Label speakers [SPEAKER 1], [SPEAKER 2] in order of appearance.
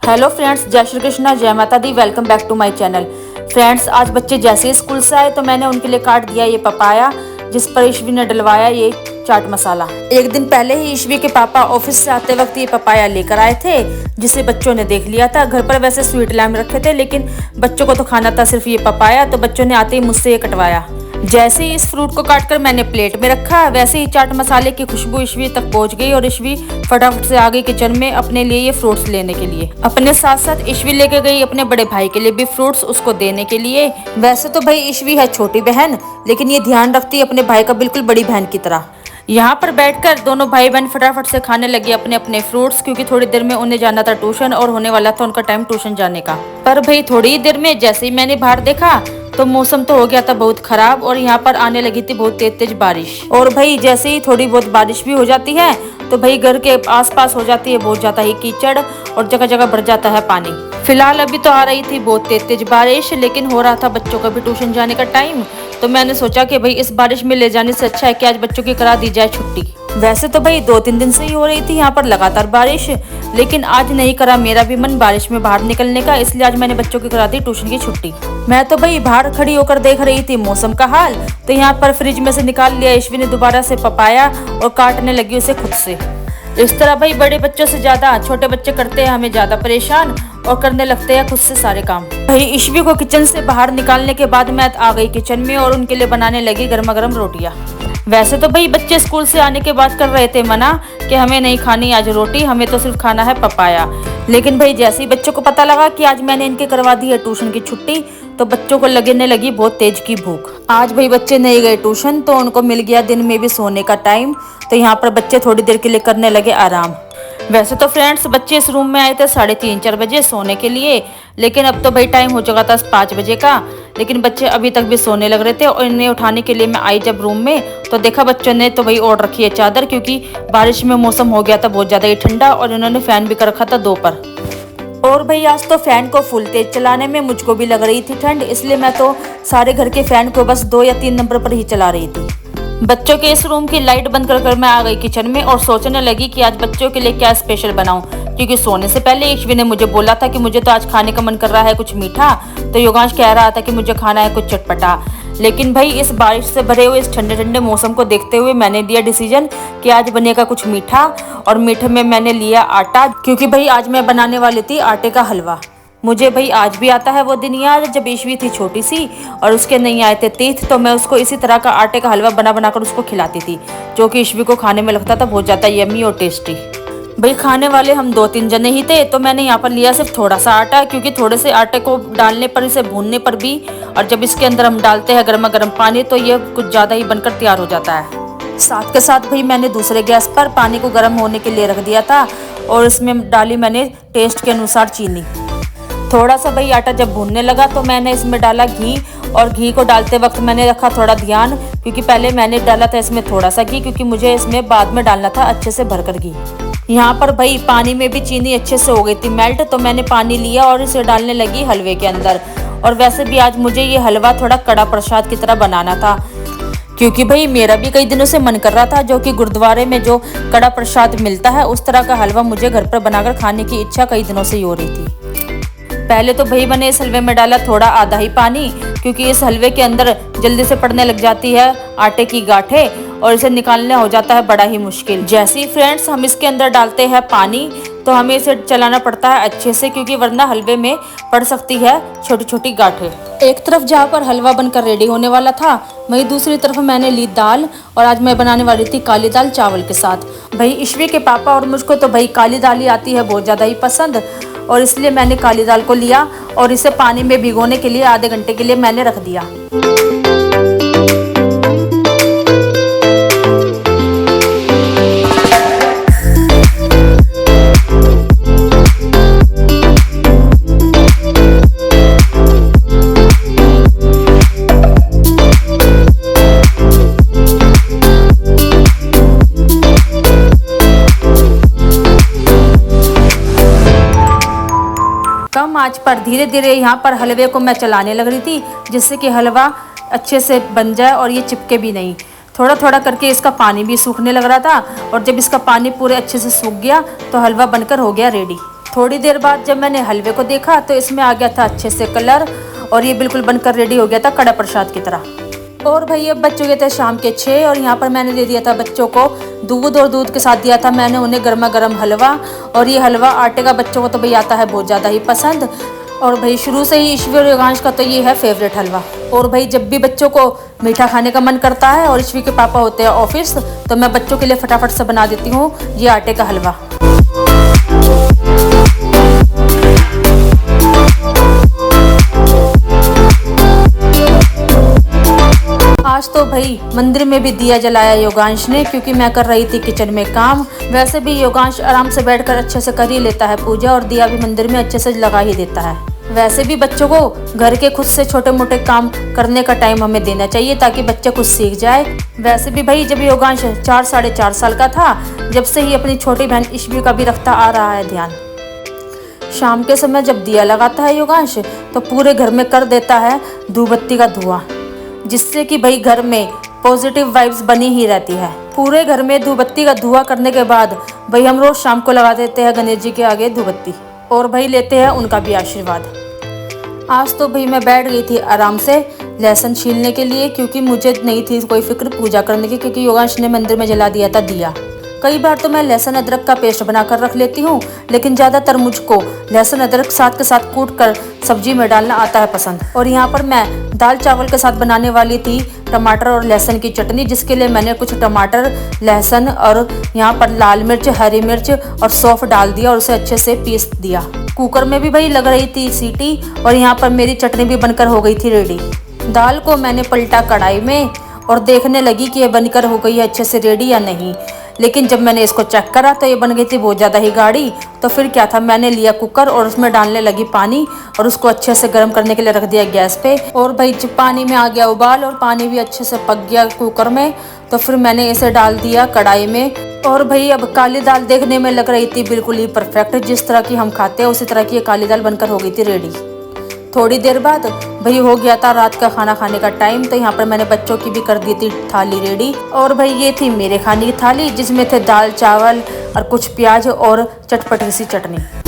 [SPEAKER 1] Hello friends, जय श्री कृष्णा, जय माता दी। Welcome back to my channel. Friends, आज बच्चे जैसे ही स्कूल से आए तो मैंने उनके लिए काट दिया ये पपाया, जिस पर ईशवी ने डलवाया ये चाट मसाला। एक दिन पहले ही ईशवी के पापा ऑफिस से आते वक्त ये पपाया लेकर आए थे, जिसे बच्चों ने देख लिया था। घर पर वैसे स्वीट लैम रखे थे, लेकिन बच्चों को तो खाना था सिर्फ ये पपाया, तो बच्चों ने आते ही मुझसे ये कटवाया। जैसे ही इस फ्रूट को काटकर मैंने प्लेट में रखा, वैसे ही चाट मसाले की खुशबू ईशवी तक पहुंच गई और ईशवी फटाफट से आ गई किचन में अपने लिए ये फ्रूट्स लेने के लिए। अपने साथ साथ ईशवी लेके गई अपने बड़े भाई के लिए भी फ्रूट्स उसको देने के लिए। वैसे तो भाई ईशवी है छोटी बहन, लेकिन ये ध्यान रखती है अपने भाई का बिल्कुल बड़ी बहन की तरह। यहाँ पर बैठकर दोनों भाई बहन फटाफट से खाने लगे अपने अपने फ्रूट्स, क्योंकि थोड़ी देर में उन्हें जाना था ट्यूशन और होने वाला था उनका टाइम ट्यूशन जाने का। पर भाई थोड़ी ही देर में जैसे ही मैंने बाहर देखा तो मौसम तो हो गया था बहुत खराब और यहाँ पर आने लगी थी बहुत तेज तेज बारिश। और भाई जैसे ही थोड़ी बहुत बारिश भी हो जाती है तो भाई घर के आसपास हो जाती है बहुत ज्यादा ही कीचड़ और जगह जगह भर जाता है पानी। फिलहाल अभी तो आ रही थी बहुत तेज तेज बारिश, लेकिन हो रहा था बच्चों का भी ट्यूशन जाने का टाइम, तो मैंने सोचा कि भाई इस बारिश में ले जाने से अच्छा है कि आज बच्चों की करा दी जाए छुट्टी। वैसे तो भाई 2-3 दिन से ही हो रही थी यहाँ पर लगातार बारिश, लेकिन आज नहीं करा मेरा भी मन बारिश में बाहर निकलने का, इसलिए आज मैंने बच्चों की करा दी ट्यूशन की छुट्टी। मैं तो भाई बाहर खड़ी होकर देख रही थी मौसम का हाल, तो यहाँ पर फ्रिज में से निकाल लिया ईशवी ने दोबारा से पपाया और काटने लगी उसे खुद से। इस तरह भाई बड़े बच्चों से ज्यादा छोटे बच्चे करते हैं हमें ज्यादा परेशान और करने लगते हैं खुद से सारे काम। भाई ईशवी को किचन से बाहर निकालने के बाद मैं आ गई किचन में और उनके लिए बनाने लगी गर्मा गर्म रोटियां। वैसे तो भाई बच्चे स्कूल से आने के बाद कर रहे थे मना कि हमें नहीं खानी आज रोटी, हमें तो सिर्फ खाना है पपाया। लेकिन भाई जैसे ही बच्चों को पता लगा कि आज मैंने इनके करवा दी है ट्यूशन की छुट्टी, तो बच्चों को लगने लगी बहुत तेज की भूख। आज भाई बच्चे नहीं गए ट्यूशन, तो उनको मिल गया दिन में भी सोने का टाइम, तो यहाँ पर बच्चे थोड़ी देर के लिए करने लगे आराम। वैसे तो फ्रेंड्स बच्चे इस रूम में आए थे 3:30-4 बजे सोने के लिए, लेकिन अब तो भाई टाइम हो चुका था 5 बजे का, लेकिन बच्चे अभी तक भी सोने लग रहे थे। और इन्हें उठाने के लिए मैं आई जब रूम में, तो देखा बच्चों ने तो भाई ओढ़ रखी है चादर, क्योंकि बारिश में मौसम हो गया था बहुत ज्यादा ही ठंडा और इन्होंने फैन भी कर रखा था 2 पर। और भाई आज तो फैन को फुल तेज चलाने में मुझको भी लग रही थी ठंड, इसलिए मैं तो सारे घर के फैन को बस 2 या 3 नंबर पर ही चला रही थी। बच्चों के इस रूम की लाइट बंद कर मैं आ गई किचन में और सोचने लगी कि आज बच्चों के लिए क्या स्पेशल बनाऊं, क्योंकि सोने से पहले ईशवी ने मुझे बोला था कि मुझे तो आज खाने का मन कर रहा है कुछ मीठा, तो योगांश कह रहा था कि मुझे खाना है कुछ चटपटा। लेकिन भाई इस बारिश से भरे हुए इस ठंडे ठंडे मौसम को देखते हुए मैंने दिया डिसीजन कि आज बनेगा कुछ मीठा, और मीठे में मैंने लिया आटा, क्योंकि भाई आज मैं बनाने वाली थी आटे का हलवा। मुझे भाई आज भी आता है वो दिन याद जब ईशवी थी छोटी सी और उसके नहीं आए थे तीर्थ, तो मैं उसको इसी तरह का आटे का हलवा बना बनाकर उसको खिलाती थी, जो कि ईशवी को खाने में लगता था बहुत ज़्यादा यम्मी और टेस्टी। भाई खाने वाले हम 2-3 जने ही थे, तो मैंने यहाँ पर लिया सिर्फ थोड़ा सा आटा, क्योंकि थोड़े से आटे को डालने पर, इसे भूनने पर भी, और जब इसके अंदर हम डालते हैं गर्मा गर्म पानी, तो ये कुछ ज़्यादा ही बनकर तैयार हो जाता है। साथ के साथ भाई मैंने दूसरे गैस पर पानी को गर्म होने के लिए रख दिया था और इसमें डाली मैंने टेस्ट के अनुसार चीनी। थोड़ा सा भाई आटा जब भूनने लगा तो मैंने इसमें डाला घी, और घी को डालते वक्त मैंने रखा थोड़ा ध्यान, क्योंकि पहले मैंने डाला था इसमें थोड़ा सा घी, क्योंकि मुझे इसमें बाद में डालना था अच्छे से भरकर घी। यहाँ पर भाई पानी में भी चीनी अच्छे से हो गई थी मेल्ट, तो मैंने पानी लिया और इसे डालने लगी हलवे के अंदर। और वैसे भी आज मुझे ये हलवा थोड़ा कड़ा प्रसाद की तरह बनाना था, क्योंकि भाई मेरा भी कई दिनों से मन कर रहा था, जो कि गुरुद्वारे में जो कड़ा प्रसाद मिलता है उस तरह का हलवा मुझे घर पर बनाकर खाने की इच्छा कई दिनों से ही हो रही थी। पहले तो भाई मैंने इस हलवे में डाला थोड़ा आधा ही पानी, क्योंकि इस हलवे के अंदर जल्दी से पड़ने लग जाती है आटे की गांठें और इसे निकालना हो जाता है बड़ा ही मुश्किल। जैसे ही फ्रेंड्स हम इसके अंदर डालते हैं पानी, तो हमें इसे चलाना पड़ता है अच्छे से, क्योंकि वरना हलवे में पड़ सकती है छोटी छोटी गांठें। एक तरफ जहाँ पर हलवा बनकर रेडी होने वाला था, वहीं दूसरी तरफ मैंने ली दाल, और आज मैं बनाने वाली थी काली दाल चावल के साथ। भाई ईशवी के पापा और मुझको तो भाई काली दाल ही आती है बहुत ज़्यादा ही पसंद, और इसलिए मैंने काली दाल को लिया और इसे पानी में भिगोने के लिए आधे घंटे के लिए मैंने रख दिया। कम आंच पर धीरे धीरे यहाँ पर हलवे को मैं चलाने लग रही थी, जिससे कि हलवा अच्छे से बन जाए और ये चिपके भी नहीं। थोड़ा थोड़ा करके इसका पानी भी सूखने लग रहा था, और जब इसका पानी पूरे अच्छे से सूख गया तो हलवा बनकर हो गया रेडी। थोड़ी देर बाद जब मैंने हलवे को देखा तो इसमें आ गया था अच्छे से कलर और ये बिल्कुल बनकर रेडी हो गया था कड़ा प्रसाद की तरह। और भाई अब बच्चों के थे शाम के 6 और यहाँ पर मैंने दे दिया था बच्चों को दूध और दूध के साथ दिया था मैंने उन्हें गर्मा गर्म हलवा। और ये हलवा आटे का बच्चों को तो भाई आता है बहुत ज़्यादा ही पसंद। और भाई शुरू से ही ईश्वी और योगांश का तो ये है फेवरेट हलवा। और भाई जब भी बच्चों को मीठा खाने का मन करता है और ईश्वी के पापा होते हैं ऑफिस तो मैं बच्चों के लिए फटाफट से बना देती हूँ ये आटे का हलवा। आज तो भाई मंदिर में भी दिया जलाया योगांश ने, क्योंकि मैं कर रही थी किचन में काम। वैसे भी योगांश आराम से बैठकर अच्छे से कर ही लेता है पूजा और दिया भी मंदिर में अच्छे से लगा ही देता है। वैसे भी बच्चों को घर के खुद से छोटे मोटे काम करने का टाइम हमें देना चाहिए ताकि बच्चा कुछ सीख जाए। वैसे भी भाई जब योगांश 4 साढ़े 4 साल का था जब से ही अपनी छोटी बहन ईश्वी का भी रखता आ रहा है ध्यान। शाम के समय जब दिया लगाता है योगांश तो पूरे घर में कर देता है धूपबत्ती का धुआं, जिससे कि भाई घर में पॉजिटिव वाइब्स बनी ही रहती है। पूरे घर में धूपबत्ती का धुआं करने के बाद भाई हम रोज शाम को लगा देते हैं गणेश जी के आगे धूपबत्ती और भाई लेते हैं उनका भी आशीर्वाद। आज तो भाई मैं बैठ गई थी आराम से लहसुन छीलने के लिए, क्योंकि मुझे नहीं थी कोई फिक्र पूजा करने की, क्योंकि योगांश ने मंदिर में जला दिया था दिया। कई बार तो मैं लहसुन अदरक का पेस्ट बनाकर रख लेती हूँ, लेकिन ज़्यादातर मुझको लहसुन अदरक साथ के साथ कूट कर सब्जी में डालना आता है पसंद। और यहाँ पर मैं दाल चावल के साथ बनाने वाली थी टमाटर और लहसुन की चटनी, जिसके लिए मैंने कुछ टमाटर, लहसुन और यहाँ पर लाल मिर्च, हरी मिर्च और सौंफ डाल दिया और उसे अच्छे से पीस दिया। कुकर में भी भाई लग रही थी सीटी और यहाँ पर मेरी चटनी भी बनकर हो गई थी रेडी। दाल को मैंने पलटा कढ़ाई में और देखने लगी कि ये बनकर हो गई है अच्छे से रेडी या नहीं, लेकिन जब मैंने इसको चेक करा तो ये बन गई थी बहुत ज़्यादा ही गाढ़ी। तो फिर क्या था, मैंने लिया कुकर और उसमें डालने लगी पानी और उसको अच्छे से गर्म करने के लिए रख दिया गैस पे। और भाई जब पानी में आ गया उबाल और पानी भी अच्छे से पक गया कुकर में, तो फिर मैंने इसे डाल दिया कढ़ाई में। और भाई अब काली दाल देखने में लग रही थी बिल्कुल ही परफेक्ट, जिस तरह की हम खाते हैं उसी तरह की ये काली दाल बनकर हो गई थी रेडी। थोड़ी देर बाद भाई हो गया था रात का खाना खाने का टाइम, तो यहाँ पर मैंने बच्चों की भी कर दी थी थाली रेडी। और भाई ये थी मेरे खाने की थाली, जिसमें थे दाल चावल और कुछ प्याज और चटपटी सी चटनी।